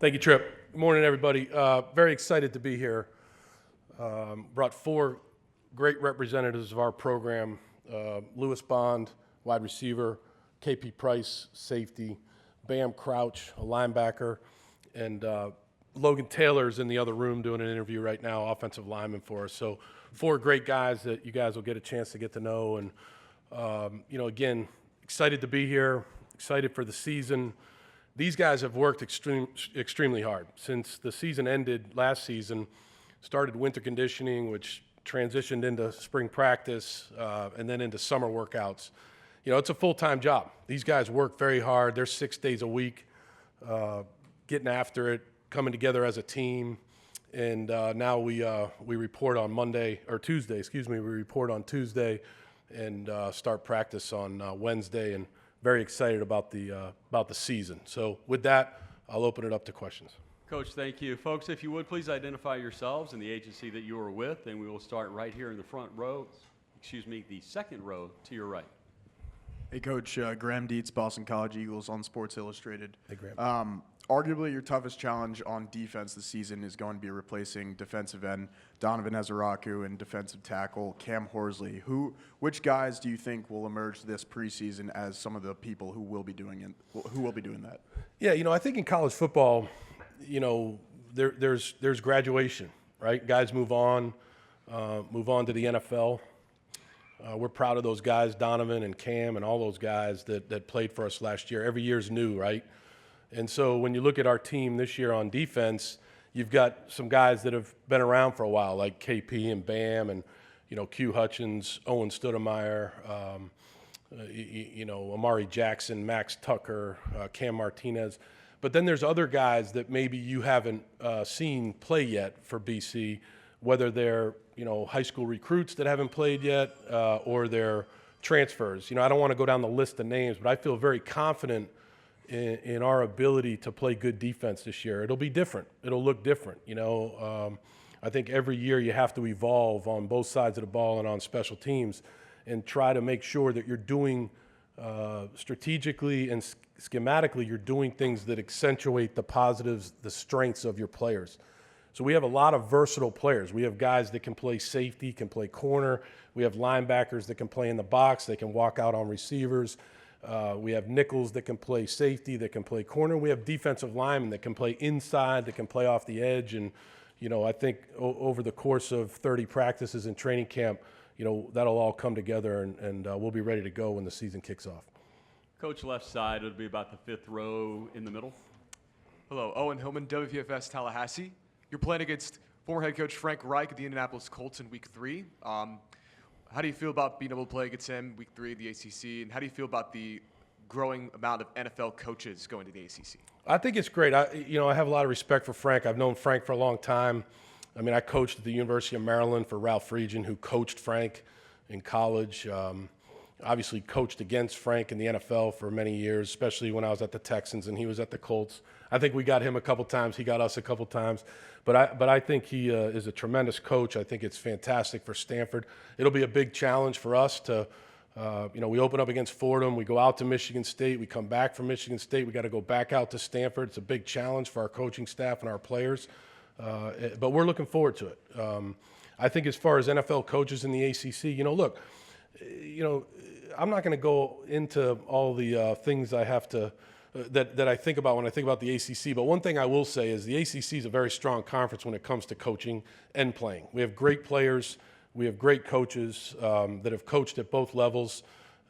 Thank you, Trip. Good morning, everybody. Very excited to be here. Brought four great representatives of our program. Lewis Bond, wide receiver, KP Price, safety, Bam Crouch, a linebacker, and Logan Taylor's in the other room doing an interview right now, offensive lineman for us. So four great guys that you guys will get a chance to get to know. And, again, excited to be here, excited for the season. These guys have worked extremely hard since the season ended last season. Started winter conditioning, which transitioned into spring practice and then into summer workouts. It's a full-time job. These guys work very hard. They're 6 days a week, getting after it, coming together as a team. And now we report on Tuesday. We report on Tuesday and start practice on Wednesday. And very excited about the season. So with that, I'll open it up to questions. Coach, thank you. Folks, if you would, please identify yourselves and the agency that you are with, and we will start right here in the front row, the second row to your right. Hey, Coach. Graham Dietz, Boston College Eagles on Sports Illustrated. Hey, Graham. Arguably, your toughest challenge on defense this season is going to be replacing defensive end Donovan Ezaraku and defensive tackle Cam Horsley. Which guys do you think will emerge this preseason as some of the people who will be doing that? Yeah, I think in college football, there's graduation, right? Guys move on to the NFL. We're proud of those guys, Donovan and Cam and all those guys that played for us last year. Every year's new, right? And so when you look at our team this year on defense, you've got some guys that have been around for a while, like KP and Bam and, Q Hutchins, Owen Stoudemire, Amari Jackson, Max Tucker, Cam Martinez. But then there's other guys that maybe you haven't seen play yet for BC, whether they're, high school recruits that haven't played yet or they're transfers. I don't want to go down the list of names, but I feel very confident in our ability to play good defense this year. It'll be different. It'll look different. I think every year you have to evolve on both sides of the ball and on special teams and try to make sure that you're doing strategically and schematically, you're doing things that accentuate the positives, the strengths of your players. So we have a lot of versatile players. We have guys that can play safety, can play corner. We have linebackers that can play in the box. They can walk out on receivers. We have nickels that can play safety, that can play corner. We have defensive linemen that can play inside, that can play off the edge. And, I think over the course of 30 practices in training camp, that'll all come together and we'll be ready to go when the season kicks off. Coach, left side, it'll be about the fifth row in the middle. Hello, Owen Hillman, WPFS Tallahassee. You're playing against former head coach Frank Reich of the Indianapolis Colts in Week 3. How do you feel about being able to play against him Week 3 of the ACC, and how do you feel about the growing amount of NFL coaches going to the ACC? I think it's great. I have a lot of respect for Frank. I've known Frank for a long time. I coached at the University of Maryland for Ralph Friedgen, who coached Frank in college. Obviously coached against Frank in the NFL for many years, especially when I was at the Texans and he was at the Colts. I think we got him a couple times. He got us a couple times. But I think he is a tremendous coach. I think it's fantastic for Stanford. It'll be a big challenge for us to, we open up against Fordham. We go out to Michigan State. We come back from Michigan State. We got to go back out to Stanford. It's a big challenge for our coaching staff and our players. But we're looking forward to it. I think as far as NFL coaches in the ACC, look, I'm not going to go into all the things I have to that I think about when I think about the ACC. But one thing I will say is the ACC is a very strong conference when it comes to coaching and playing. We have great players. We have great coaches that have coached at both levels.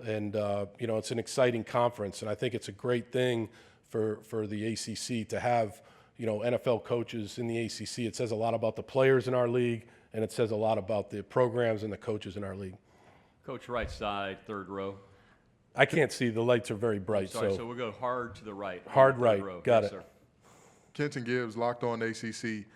And, it's an exciting conference. And I think it's a great thing for the ACC to have, NFL coaches in the ACC. It says a lot about the players in our league, and it says a lot about the programs and the coaches in our league. Coach, right side, third row. I can't see. The lights are very bright. So we'll go hard to the right. Hard right. Row. Got yes, it. Sir. Kenton Gibbs, Locked On ACC.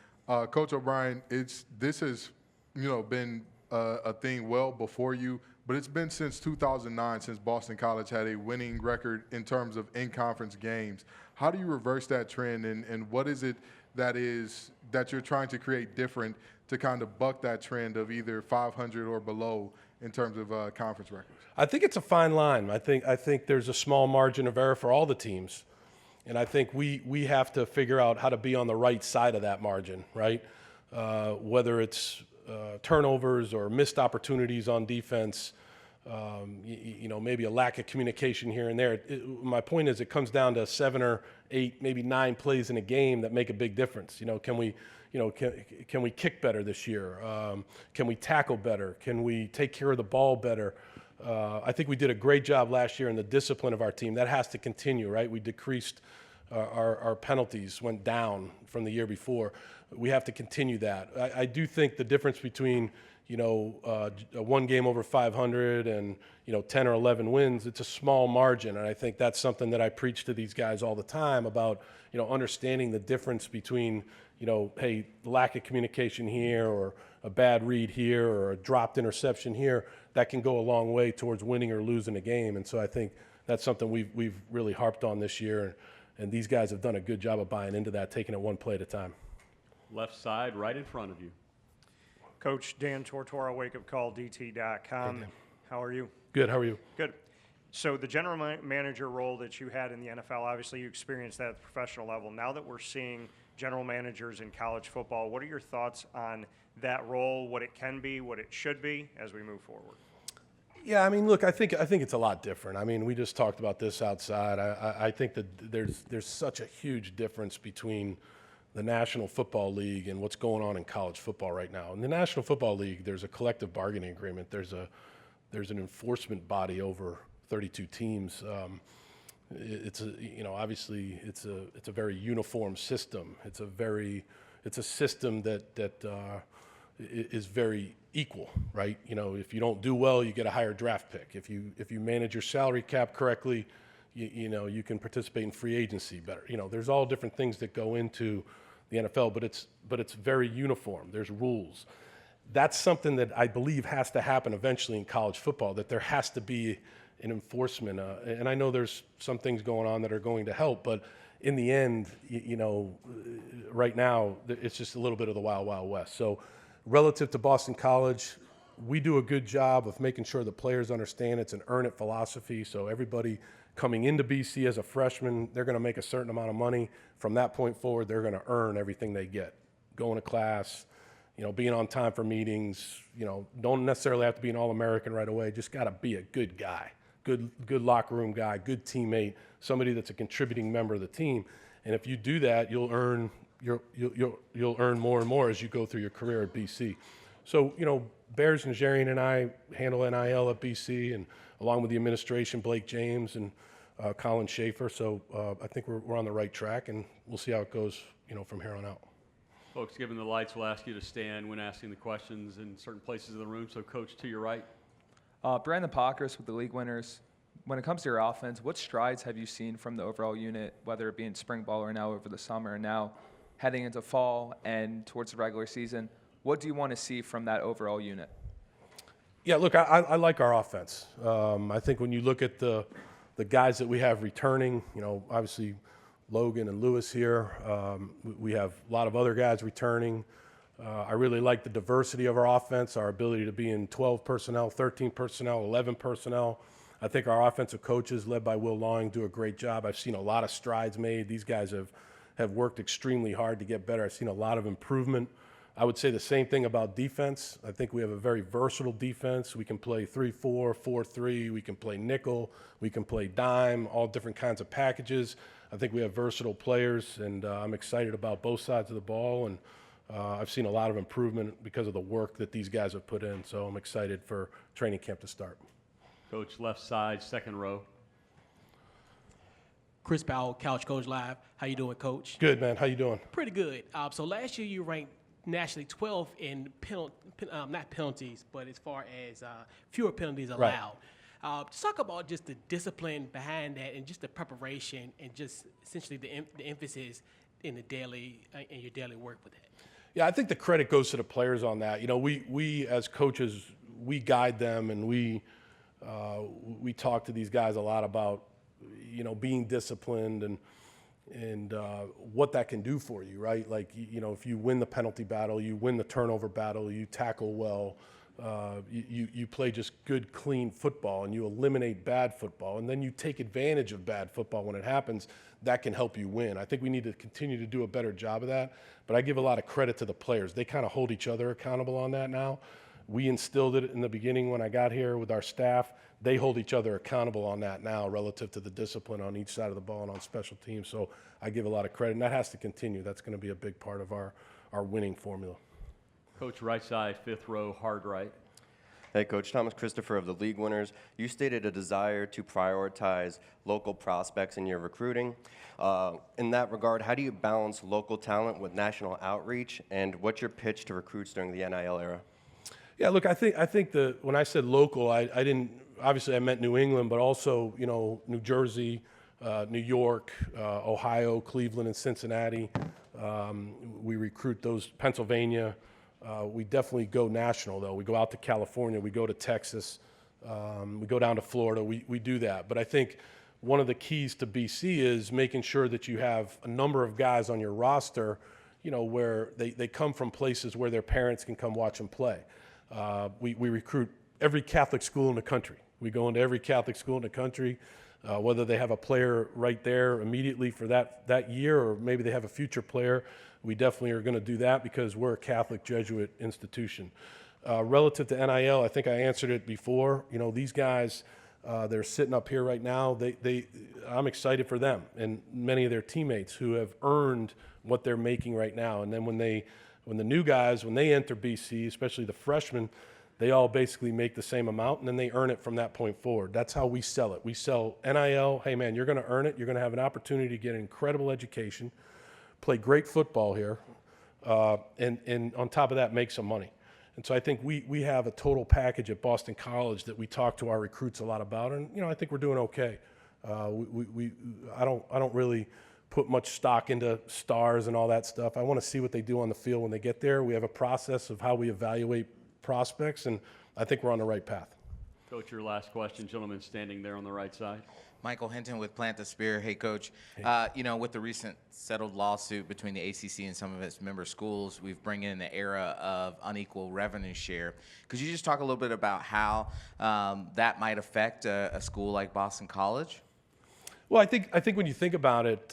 Coach O'Brien, this has been a thing well before you, but it's been since 2009 since Boston College had a winning record in terms of in-conference games. How do you reverse that trend, and what is it that you're trying to create different to kind of buck that trend of either 500 or below in terms of conference records? I think it's a fine line. I think there's a small margin of error for all the teams. And I think we have to figure out how to be on the right side of that margin, right? Whether it's turnovers or missed opportunities on defense, maybe a lack of communication here and there. My point is, it comes down to 7 or 8, maybe 9 plays in a game that make a big difference. Can we kick better this year? Can we tackle better? Can we take care of the ball better? I think we did a great job last year in the discipline of our team. That has to continue, right? We decreased our penalties, went down from the year before. We have to continue that. I do think the difference between one game over 500 and 10 or 11 wins, it's a small margin, and I think that's something that I preach to these guys all the time about understanding the difference between hey, lack of communication here, or a bad read here, or a dropped interception here. That can go a long way towards winning or losing a game, and so I think that's something we've really harped on this year, and these guys have done a good job of buying into that, taking it one play at a time. Left side, right in front of you. Coach Dan Tortora, wakeupcalldt.com. Hey, How are you? Good. How are you? Good. So the general manager role that you had in the NFL, obviously you experienced that at the professional level. Now that we're seeing general managers in college football, what are your thoughts on that role, what it can be, what it should be as we move forward? Yeah, I mean, look, I think it's a lot different. I mean, we just talked about this outside. I think that there's such a huge difference between the National Football League and what's going on in college football right now. In the National Football League, there's a collective bargaining agreement. There's an enforcement body over 32 teams. Obviously it's a very uniform system. It's a system that is very equal, right? If you don't do well, you get a higher draft pick. If you manage your salary cap correctly, you can participate in free agency better. There's all different things that go into the NFL, but it's very uniform. There's rules. That's something that I believe has to happen eventually in college football, that there has to be an enforcement. And I know there's some things going on that are going to help, but in the end, right now, it's just a little bit of the wild, wild west. So relative to Boston College, we do a good job of making sure the players understand it's an earn it philosophy. So everybody coming into BC as a freshman, they're going to make a certain amount of money. From that point forward, they're going to earn everything they get. Going to class, being on time for meetings, don't necessarily have to be an All-American right away. Just got to be a good guy, good locker room guy, good teammate, somebody that's a contributing member of the team. And if you do that, you'll earn more and more as you go through your career at BC. So, Bears and Jarian and I handle NIL at BC, and along with the administration, Blake James and Colin Schaefer. So I think we're on the right track, and we'll see how it goes, from here on out. Folks, given the lights, we'll ask you to stand when asking the questions in certain places of the room. So, Coach, to your right. Brandon Pockers with the league winners. When it comes to your offense, what strides have you seen from the overall unit, whether it be in spring ball or now over the summer, and now heading into fall and towards the regular season? What do you want to see from that overall unit? Yeah, look, I like our offense. I think when you look at the guys that we have returning, obviously Logan and Lewis here. We have a lot of other guys returning. I really like the diversity of our offense, our ability to be in 12 personnel, 13 personnel, 11 personnel. I think our offensive coaches, led by Will Lawing, do a great job. I've seen a lot of strides made. These guys have worked extremely hard to get better. I've seen a lot of improvement. I would say the same thing about defense. I think we have a very versatile defense. We can play 3-4, 4-3. We can play nickel. We can play dime, all different kinds of packages. I think we have versatile players, and I'm excited about both sides of the ball. And I've seen a lot of improvement because of the work that these guys have put in. So I'm excited for training camp to start. Coach, left side, second row. Chris Powell, Couch Coach Live. How you doing, Coach? Good, man. How you doing? Pretty good. So last year you ranked nationally 12th in not penalties, but as far as fewer penalties allowed. Right. Just talk about just the discipline behind that, and just the preparation, and just essentially the emphasis in your daily work with that. Yeah, I think the credit goes to the players on that. We as coaches, we guide them, and we talk to these guys a lot about being disciplined and what that can do for you, right? Like, if you win the penalty battle, you win the turnover battle, you tackle well, you play just good, clean football, and you eliminate bad football, and then you take advantage of bad football when it happens. that can help you win. I think we need to continue to do a better job of that, but I give a lot of credit to the players. They kind of hold each other accountable on that now. We instilled it in the beginning when I got here with our staff. They hold each other accountable on that now relative to the discipline on each side of the ball and on special teams. So I give a lot of credit, and that has to continue. That's going to be a big part of our winning formula. Coach, right side, fifth row, hard right. Hey, Coach Thomas Christopher of the League Winners. You stated a desire to prioritize local prospects in your recruiting. In that regard, how do you balance local talent with national outreach, and what's your pitch to recruits during the NIL era? Yeah, look, I think when I said local, I didn't, obviously I meant New England, but also, you know, New Jersey, New York, Ohio, Cleveland, and Cincinnati. We recruit those, Pennsylvania. We definitely go national, though. We go out to California. We go to Texas. We go down to Florida. We do that. But I think one of the keys to BC is making sure that you have a number of guys on your roster, you know, where they come from places where their parents can come watch them play. We recruit every Catholic school in the country. We go into every Catholic school in the country, whether they have a player right there immediately for that year or maybe they have a future player. We definitely are going to do that because we're a Catholic Jesuit institution. Relative to NIL, I think I answered it before. You know, these guys, they're sitting up here right now. I'm excited for them and many of their teammates who have earned what they're making right now. And then when the new guys, when they enter BC, especially the freshmen, they all basically make the same amount, and then they earn it from that point forward. That's how we sell it. We sell NIL. Hey, man, you're going to earn it. You're going to have an opportunity to get an incredible education, play great football here, and on top of that, make some money. And so I think we have a total package at Boston College that we talk to our recruits a lot about, and you know I think we're doing okay. I don't really put much stock into stars and all that stuff. I want to see what they do on the field when they get there. We have a process of how we evaluate prospects, and I think we're on the right path. Coach, your last question. Gentleman standing there on the right side. Michael Hinton with Plant the Spear. Hey, Coach. You know, with the recent settled lawsuit between the ACC and some of its member schools, we've brought in the era of unequal revenue share. Could you just talk a little bit about how that might affect a school like Boston College? Well, I think when you think about it,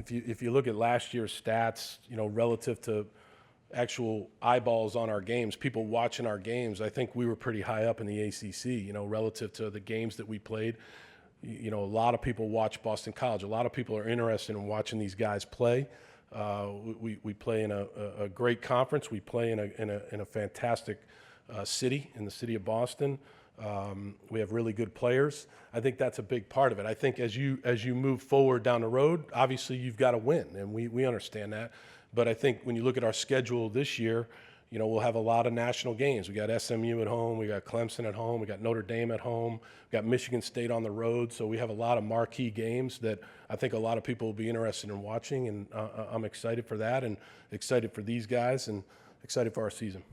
if you look at last year's stats, you know, relative to actual eyeballs on our games, people watching our games, I think we were pretty high up in the ACC, you know, relative to the games that we played. You know, a lot of people watch Boston College. A lot of people are interested in watching these guys play. We play in a great conference. We play in a fantastic city, in the city of Boston. We have really good players. I think that's a big part of it. I think as you move forward down the road, obviously you've got to win, and we understand that. But I think when you look at our schedule this year, you know, we'll have a lot of national games. We got SMU at home, we got Clemson at home, we got Notre Dame at home, we got Michigan State on the road. So we have a lot of marquee games that I think a lot of people will be interested in watching, and I'm excited for that, and excited for these guys, and excited for our season.